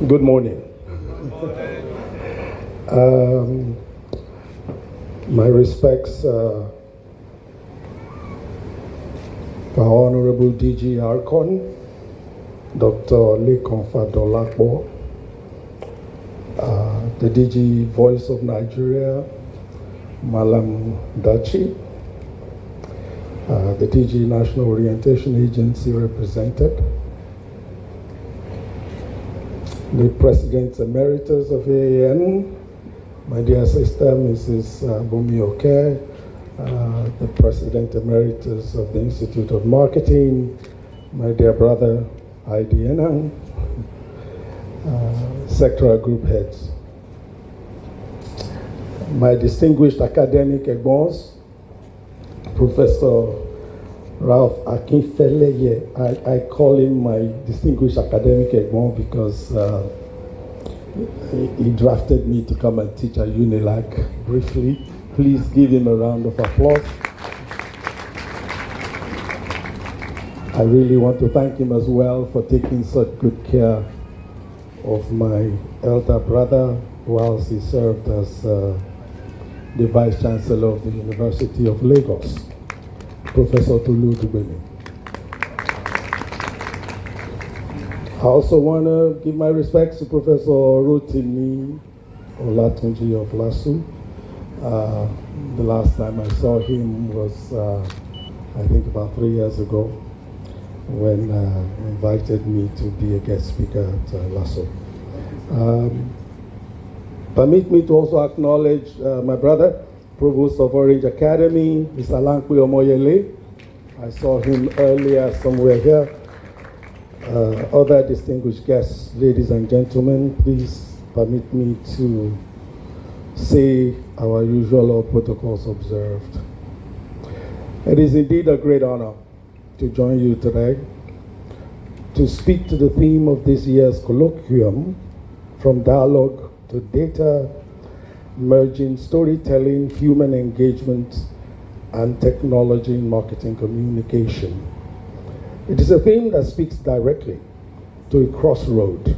Good morning. My respects for Honorable DG ARCON, Dr. Lekan Fadolapo, the DG Voice of Nigeria, Malam Dachi, the DG National Orientation Agency represented, the President Emeritus of AAN, my dear sister, Mrs. Bumi Oke, the President Emeritus of the Institute of Marketing, my dear brother, Heidi Enang, sectoral group heads, my distinguished academic egbons, Professor Ralph Akinfeleye. I call him my distinguished academic egbon because he drafted me to come and teach at UNILAG briefly. Please give him a round of applause. I really want to thank him as well for taking such good care of my elder brother whilst he served as the Vice Chancellor of the University of Lagos, Professor Femi Odugbemi. I also want to give my respects to Professor Rotimi Olatunji of LASU. The last time I saw him was, I think, about 3 years ago when he invited me to be a guest speaker at LASU. Permit me to also acknowledge my brother, Provost of Orange Academy, Mr. Lankwe Omoyele. I saw him earlier somewhere here. Other distinguished guests, ladies and gentlemen, please permit me to say our usual protocols observed. It is indeed a great honor to join you today to speak to the theme of this year's colloquium, From Dialogue to Data, Merging Storytelling, Human Engagement, and Technology in Marketing Communication. It is a theme that speaks directly to a crossroad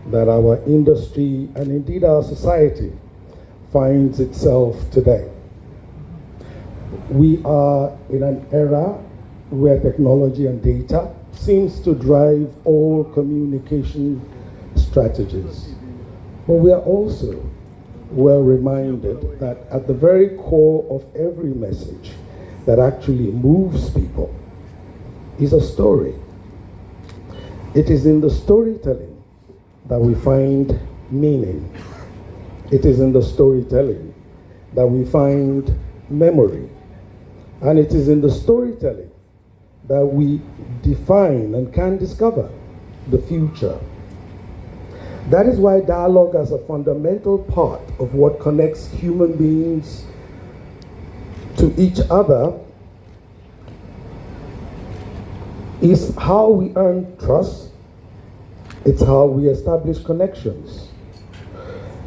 that our industry and indeed our society finds itself today. We are in an era where technology and data seems to drive all communication strategies. But we are also well reminded that at the very core of every message that actually moves people is a story. It is in the storytelling that we find meaning. It is in the storytelling that we find memory. And it is in the storytelling that we define and can discover the future. That is why dialogue as a fundamental part of what connects human beings to each other is how we earn trust. It's how we establish connections.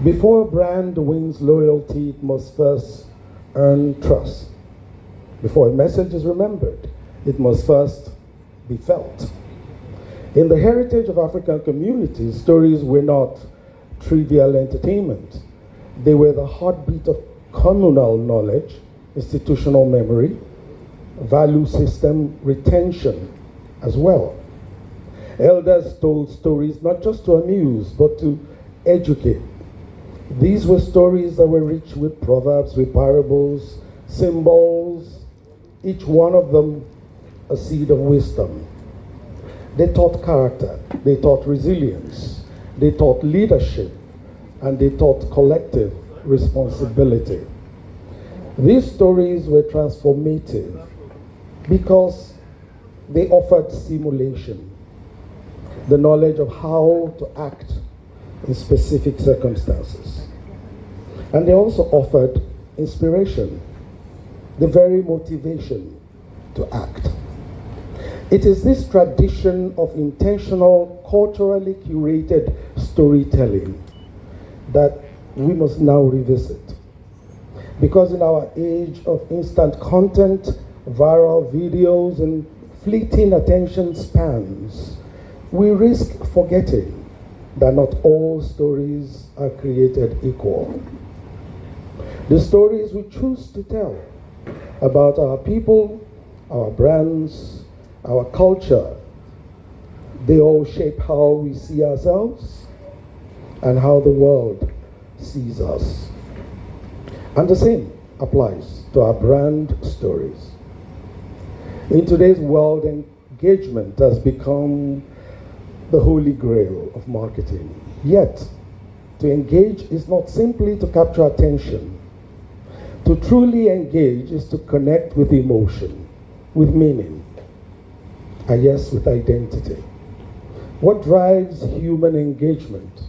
Before a brand wins loyalty, it must first earn trust. Before a message is remembered, it must first be felt. In the heritage of African communities, stories were not trivial entertainment. They were the heartbeat of communal knowledge, institutional memory, value system retention as well. Elders told stories not just to amuse, but to educate. These were stories that were rich with proverbs, with parables, symbols, each one of them a seed of wisdom. They taught character, they taught resilience, they taught leadership, and they taught collective responsibility. These stories were transformative because they offered simulation, the knowledge of how to act in specific circumstances. And they also offered inspiration, the very motivation to act. It is this tradition of intentional, culturally curated storytelling that we must now revisit. Because in our age of instant content, viral videos, and fleeting attention spans, we risk forgetting that not all stories are created equal. The stories we choose to tell about our people, our brands, our culture, they all shape how we see ourselves and how the world sees us. And the same applies to our brand stories. In today's world, engagement has become the holy grail of marketing. Yet, to engage is not simply to capture attention. To truly engage is to connect with emotion, with meaning, and yes, with identity. What drives human engagement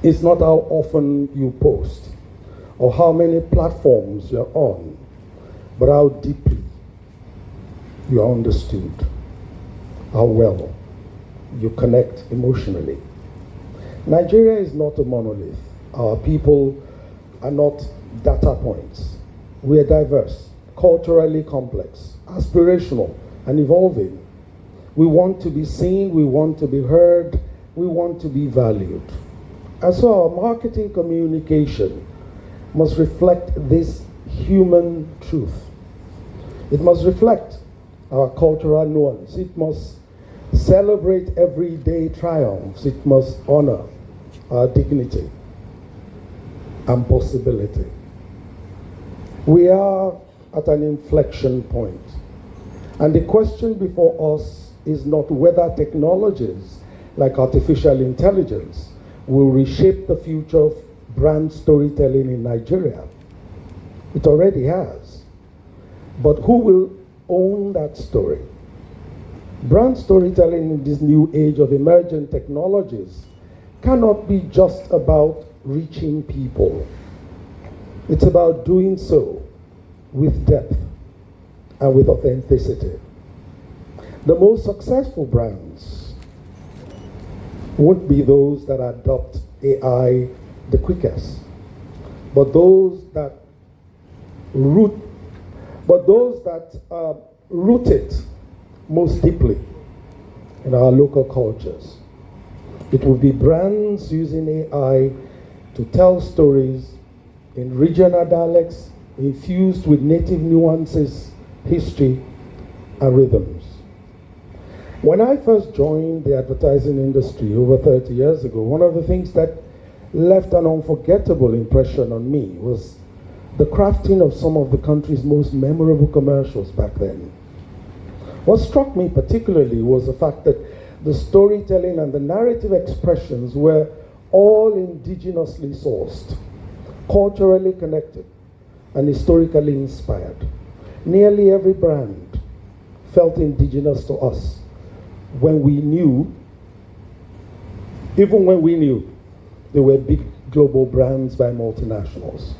is not how often you post or how many platforms you're on, but how deeply you are understood, how well you connect emotionally. Nigeria is not a monolith. Our people are not data points. We are diverse, culturally complex, aspirational, and evolving. We want to be seen, we want to be heard, we want to be valued. And so our marketing communication must reflect this human truth. It must reflect our cultural nuance. It must celebrate everyday triumphs. It must honor our dignity and possibility. We are at an inflection point. And the question before us is not whether technologies like artificial intelligence will reshape the future of brand storytelling in Nigeria. It already has. But who will own that story? Brand storytelling in this new age of emergent technologies cannot be just about reaching people. It's about doing so with depth and with authenticity. The most successful brands won't be those that adopt AI the quickest, but those that root it most deeply in our local cultures. It will be brands using AI to tell stories in regional dialects infused with native nuances, history, and rhythms. When I first joined the advertising industry over 30 years ago, one of the things that left an unforgettable impression on me was the crafting of some of the country's most memorable commercials back then. What struck me particularly was the fact that the storytelling and the narrative expressions were all indigenously sourced, culturally connected, and historically inspired. Nearly every brand felt indigenous to us when we knew, even when we knew they were big global brands by multinationals.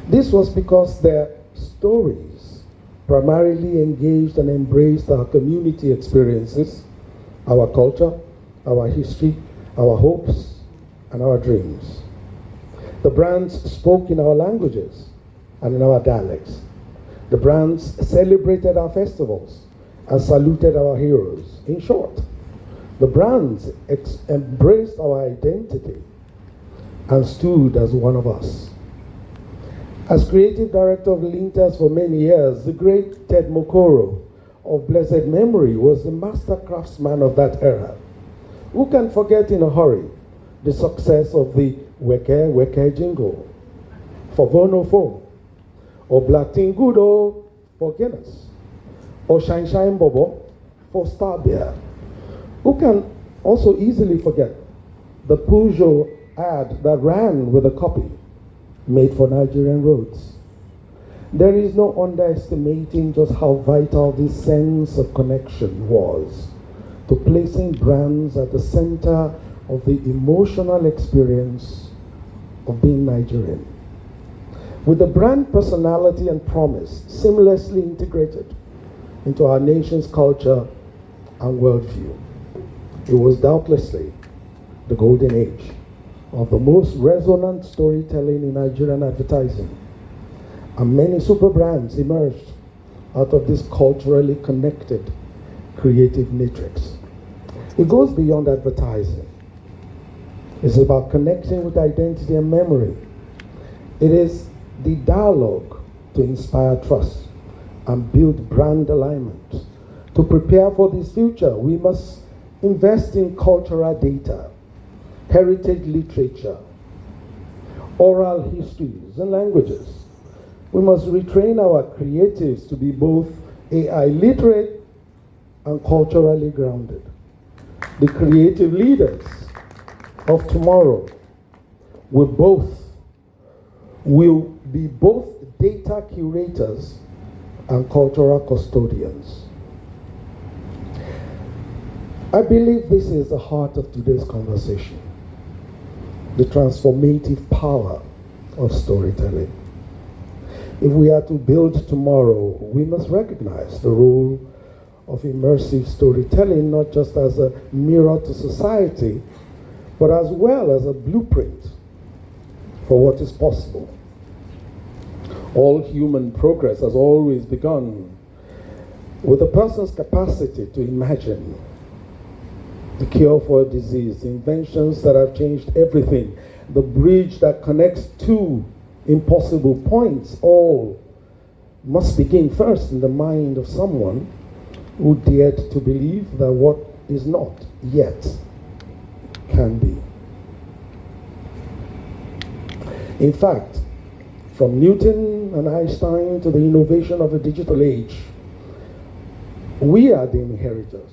This was because their stories primarily engaged and embraced our community experiences, our culture, our history, our hopes, and our dreams. The brands spoke in our languages and in our dialects. The brands celebrated our festivals and saluted our heroes. In short, the brands embraced our identity and stood as one of us. As creative director of Lintas for many years, the great Ted Mokoro of blessed memory was the master craftsman of that era. Who can forget in a hurry the success of the Weke Weke jingle for Vono Phone, or Black Tingudo for Guinness, or Shine Shine Bobo for Star Beer? Who can also easily forget the Peugeot ad that ran with a copy made for Nigerian roads? There is no underestimating just how vital this sense of connection was to placing brands at the center of the emotional experience of being Nigerian. With the brand personality and promise seamlessly integrated into our nation's culture and worldview, it was doubtlessly the golden age of the most resonant storytelling in Nigerian advertising. And many super brands emerged out of this culturally connected creative matrix. It goes beyond advertising. It's about connecting with identity and memory. It is the dialogue to inspire trust and build brand alignment. To prepare for this future, we must invest in cultural data, heritage literature, oral histories and languages. We must retrain our creatives to be both AI literate and culturally grounded. The creative leaders of tomorrow will be both data curators and cultural custodians. I believe this is the heart of today's conversation, the transformative power of storytelling. If we are to build tomorrow, we must recognize the role of immersive storytelling, not just as a mirror to society, but as well as a blueprint for what is possible. All human progress has always begun with a person's capacity to imagine the cure for a disease, inventions that have changed everything, the bridge that connects two impossible points, all must begin first in the mind of someone who dared to believe that what is not yet can be. In fact, from Newton and Einstein to the innovation of the digital age, we are the inheritors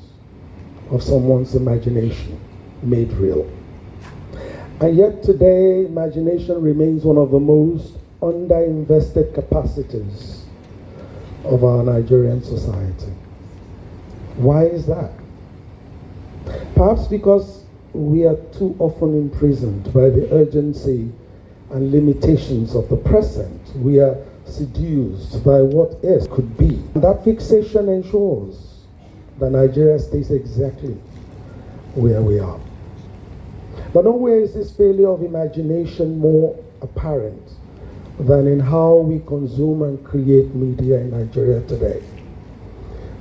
of someone's imagination made real. And yet today, imagination remains one of the most underinvested capacities of our Nigerian society. Why is that? Perhaps because we are too often imprisoned by the urgency and limitations of the present. We are seduced by what else could be. And that fixation ensures that Nigeria stays exactly where we are. But nowhere is this failure of imagination more apparent than in how we consume and create media in Nigeria today.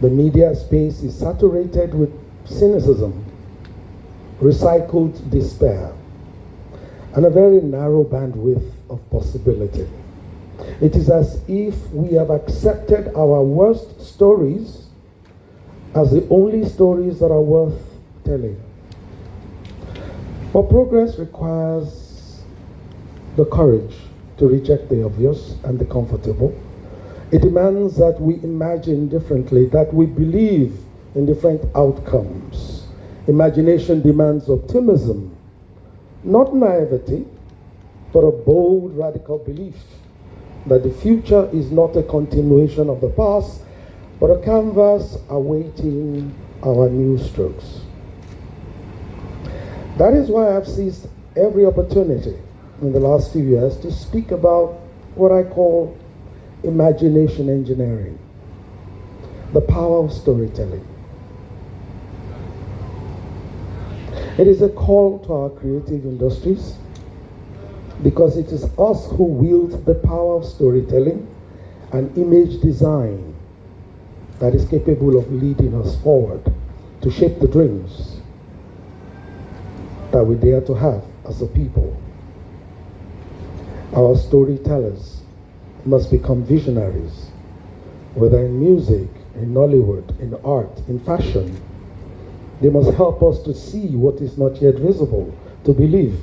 The media space is saturated with cynicism, recycled despair, and a very narrow bandwidth of possibility. It is as if we have accepted our worst stories as the only stories that are worth telling. But progress requires the courage to reject the obvious and the comfortable. It demands that we imagine differently, that we believe in different outcomes. Imagination demands optimism, not naivety, but a bold, radical belief that the future is not a continuation of the past, but a canvas awaiting our new strokes. That is why I've seized every opportunity in the last few years to speak about what I call imagination engineering, the power of storytelling. It is a call to our creative industries because it is us who wield the power of storytelling and image design that is capable of leading us forward to shape the dreams that we dare to have as a people. Our storytellers must become visionaries, whether in music, in Nollywood, in art, in fashion. They must help us to see what is not yet visible, to believe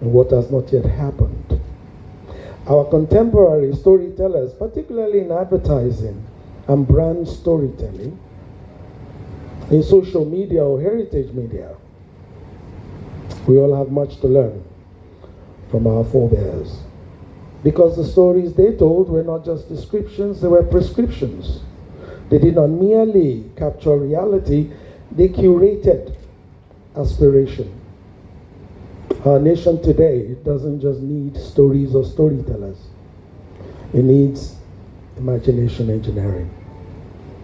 in what has not yet happened. Our contemporary storytellers, particularly in advertising and brand storytelling, in social media or heritage media, we all have much to learn from our forebears. Because the stories they told were not just descriptions, they were prescriptions. They did not merely capture reality, they curated aspiration. Our nation today doesn't just need stories or storytellers. It needs imagination engineering.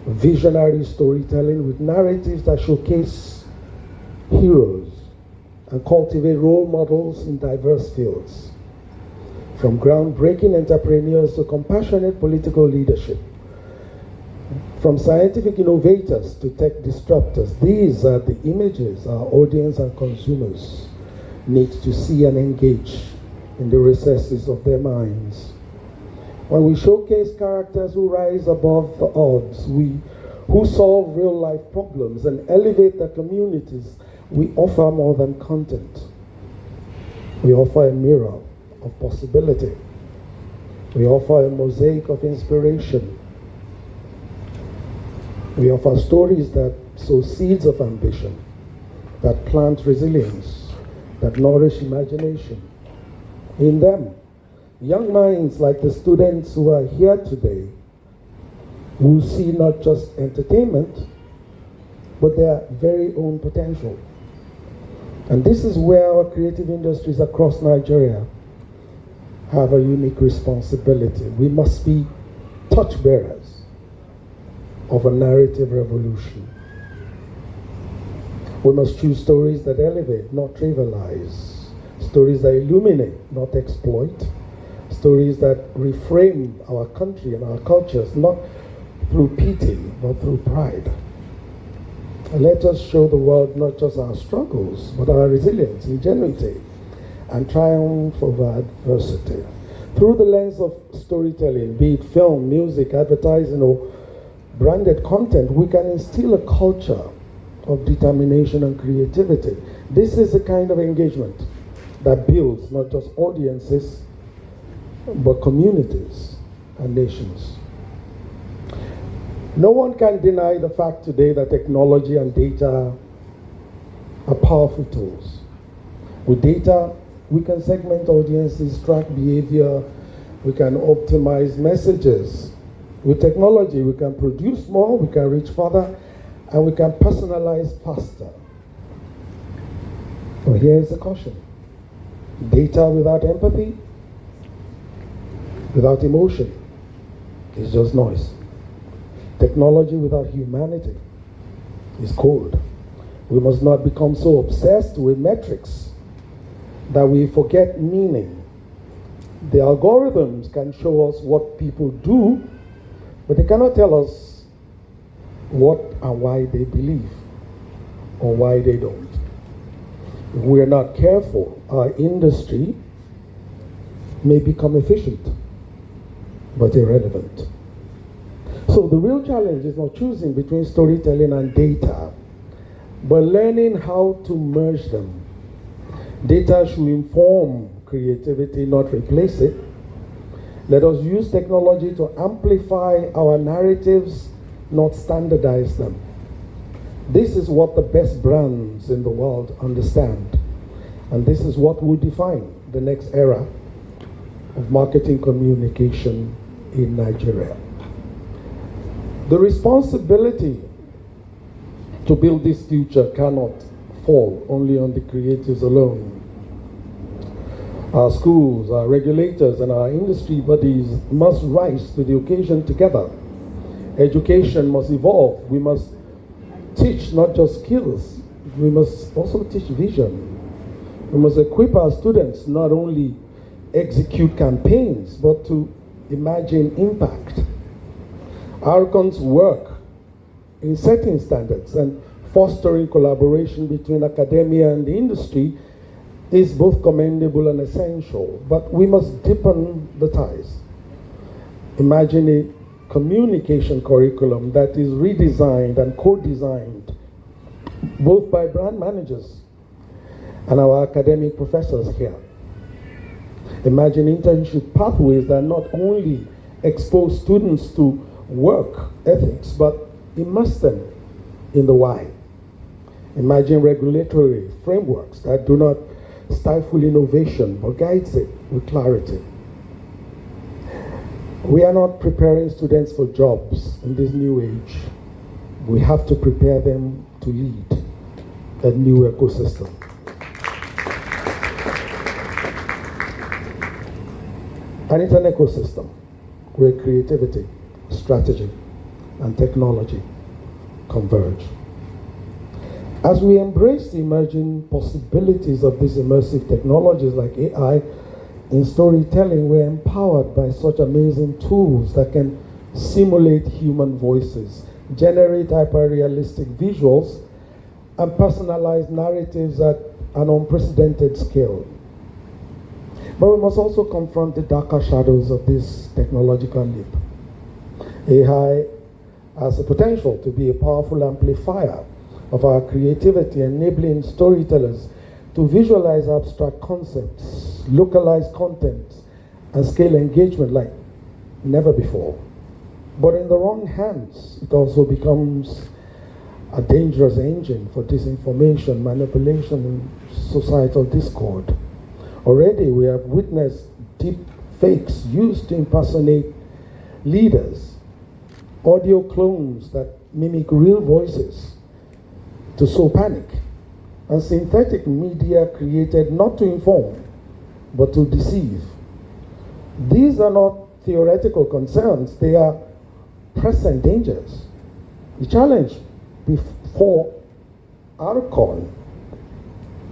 Visionary storytelling with narratives that showcase heroes and cultivate role models in diverse fields. From groundbreaking entrepreneurs to compassionate political leadership. From scientific innovators to tech disruptors, these are the images our audience and consumers need to see and engage in the recesses of their minds. When we showcase characters who rise above the odds, who solve real life problems and elevate their communities, we offer more than content. We offer a mirror of possibility. We offer a mosaic of inspiration. We offer stories that sow seeds of ambition, that plant resilience, that nourish imagination. In them, young minds like the students who are here today, who see not just entertainment, but their very own potential. And this is where our creative industries across Nigeria have a unique responsibility. We must be torchbearers of a narrative revolution. We must choose stories that elevate, not trivialize. Stories that illuminate, not exploit. Stories that reframe our country and our cultures, not through pity, but through pride. And let us show the world not just our struggles, but our resilience, ingenuity, and triumph over adversity. Through the lens of storytelling, be it film, music, advertising, or branded content, we can instill a culture of determination and creativity. This is the kind of engagement that builds not just audiences, but communities and nations. No one can deny the fact today that technology and data are powerful tools. With data, we can segment audiences, track behavior, we can optimize messages. With technology, we can produce more, we can reach further, and we can personalize faster. But here's the caution. Data without empathy, without emotion, is just noise. Technology without humanity is cold. We must not become so obsessed with metrics that we forget meaning. The algorithms can show us what people do, but they cannot tell us what and why they believe or why they don't. If we are not careful, our industry may become efficient, but irrelevant. So the real challenge is not choosing between storytelling and data, but learning how to merge them. Data should inform creativity, not replace it. Let us use technology to amplify our narratives, not standardize them. This is what the best brands in the world understand. And this is what will define the next era of marketing communication in Nigeria. The responsibility to build this future cannot fall only on the creatives alone. Our schools, our regulators, and our industry bodies must rise to the occasion together. Education must evolve. We must teach not just skills, we must also teach vision. We must equip our students not only execute campaigns, but to imagine impact. ARCON's work in setting standards and fostering collaboration between academia and the industry is both commendable and essential, but we must deepen the ties. Imagine a communication curriculum that is redesigned and co-designed both by brand managers and our academic professors here. Imagine internship pathways that not only expose students to work ethics, but immerse them in the why. Imagine regulatory frameworks that do not stifle innovation, but guides it with clarity. We are not preparing students for jobs in this new age. We have to prepare them to lead a new ecosystem. And it's an ecosystem where creativity, strategy, and technology converge. As we embrace the emerging possibilities of these immersive technologies like AI, in storytelling, we're empowered by such amazing tools that can simulate human voices, generate hyper-realistic visuals, and personalize narratives at an unprecedented scale. But we must also confront the darker shadows of this technological leap. AI has the potential to be a powerful amplifier of our creativity, enabling storytellers to visualize abstract concepts, localize content, and scale engagement like never before. But in the wrong hands, it also becomes a dangerous engine for disinformation, manipulation, and societal discord. Already we have witnessed deep fakes used to impersonate leaders, audio clones that mimic real voices to sow panic, and synthetic media created not to inform, but to deceive. These are not theoretical concerns, they are present dangers. The challenge before ARCON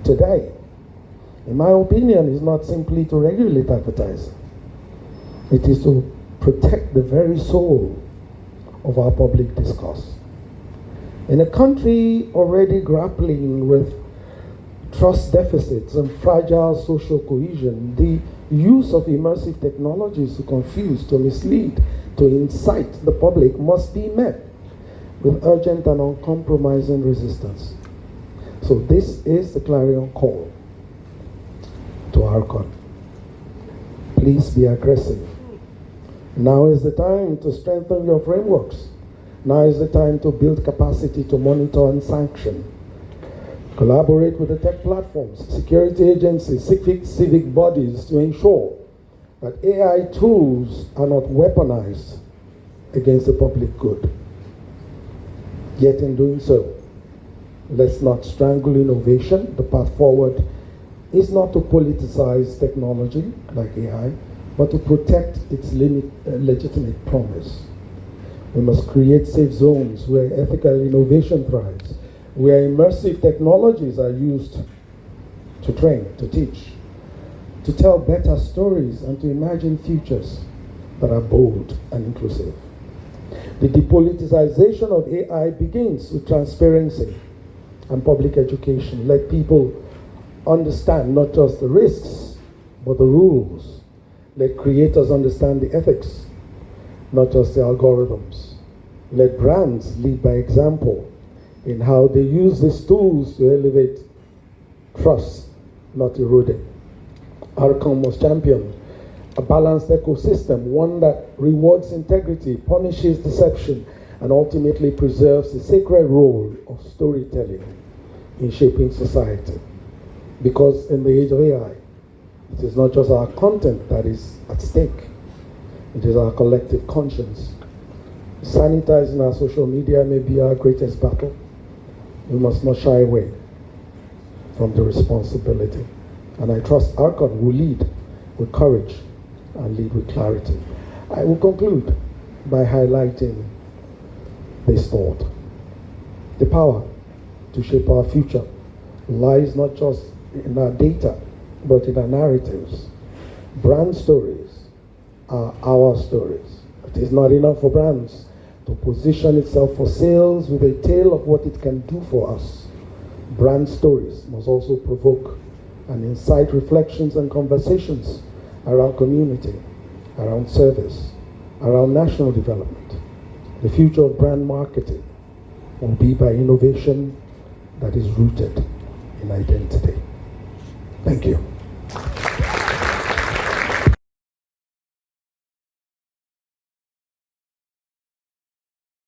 today, in my opinion, is not simply to regulate advertising. It is to protect the very soul of our public discourse. In a country already grappling with trust deficits and fragile social cohesion, the use of immersive technologies to confuse, to mislead, to incite the public must be met with urgent and uncompromising resistance. So this is the clarion call to ARCON. Please be aggressive. Now is the time to strengthen your frameworks. Now is the time to build capacity to monitor and sanction. Collaborate with the tech platforms, security agencies, civic bodies to ensure that AI tools are not weaponized against the public good. Yet in doing so, let's not strangle innovation. The path forward is not to politicize technology like AI, but to protect its legitimate promise. We must create safe zones where ethical innovation thrives, where immersive technologies are used to train, to teach, to tell better stories, and to imagine futures that are bold and inclusive. The depoliticization of AI begins with transparency and public education. Let people understand not just the risks, but the rules. Let creators understand the ethics, not just the algorithms. Let brands lead by example in how they use these tools to elevate trust, not erode it. ARCON must champion a balanced ecosystem, one that rewards integrity, punishes deception, and ultimately preserves the sacred role of storytelling in shaping society. Because in the age of AI, it is not just our content that is at stake, it is our collective conscience. Sanitizing our social media may be our greatest battle. We must not shy away from the responsibility. And I trust ARCON will lead with courage and lead with clarity. I will conclude by highlighting this thought. The power to shape our future lies not just in our data, but in our narratives. Brand stories are our stories. It is not enough for brands to position itself for sales with a tale of what it can do for us. Brand stories must also provoke and incite reflections and conversations around community, around service, around national development. The future of brand marketing will be by innovation that is rooted in identity. Thank you.